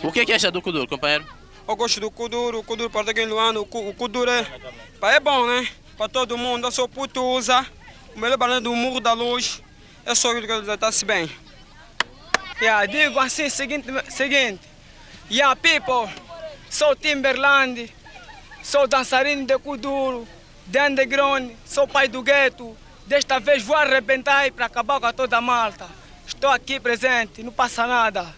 O que acha do Kuduro, companheiro? Eu gosto do Kuduro para quem Luano, o Kuduro é bom, né? Para todo mundo, eu sou puto usa, o melhor banana do Muro da Luz, é só isso que ele está-se bem. Digo assim, seguinte, people, sou Timberland, sou dançarino de Kuduro, de underground, sou pai do gueto, desta vez vou arrebentar para acabar com toda a malta. Estou aqui presente, não passa nada.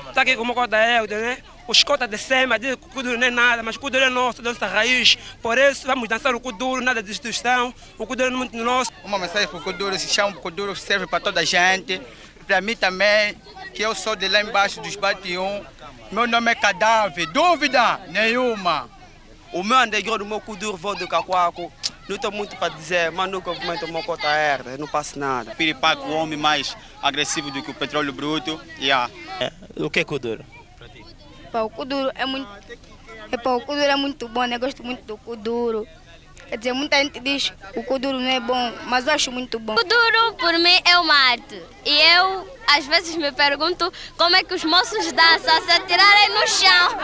Está aqui com uma cota Helder, né? Os cotas de Sema dizem que o Kuduro não é nada, mas o Kuduro é nosso, dança raiz. Por isso vamos dançar o Kuduro, nada de destruição. O Kuduro é muito nosso. Uma mensagem para o Kuduro, se chama o Kuduro, serve para toda a gente. Para mim também, que eu sou de lá embaixo dos Batium. Meu nome é Cadáver, dúvida nenhuma. O meu underground, o meu Kuduro vou do Cacoaco. Não tenho muito para dizer, mas nunca movimento o meu cota Helder, não passa nada. Piripaco, o homem mais agressivo do que o petróleo bruto. O que é Kuduro? O Kuduro é muito. O Kuduro é muito bom, né? Eu gosto muito do Kuduro. Quer dizer, muita gente diz que o Kuduro não é bom, mas eu acho muito bom. Kuduro, por mim, é uma arte. E eu, às vezes, me pergunto como é que os moços dançam se atirarem no chão.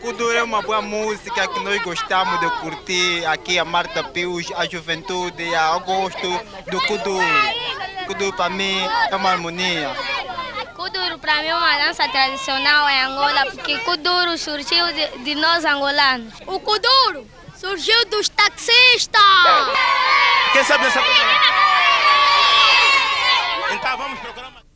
Kuduro é uma boa música que nós gostamos de curtir. Aqui a Marta Pius, a juventude, eu gosto do Kuduro. Kuduro para mim é uma harmonia. Kuduro para mim é uma dança tradicional em Angola, porque Kuduro surgiu de nós angolanos. O Kuduro surgiu dos taxistas! Quem sabe dessa... Então vamos procurar uma...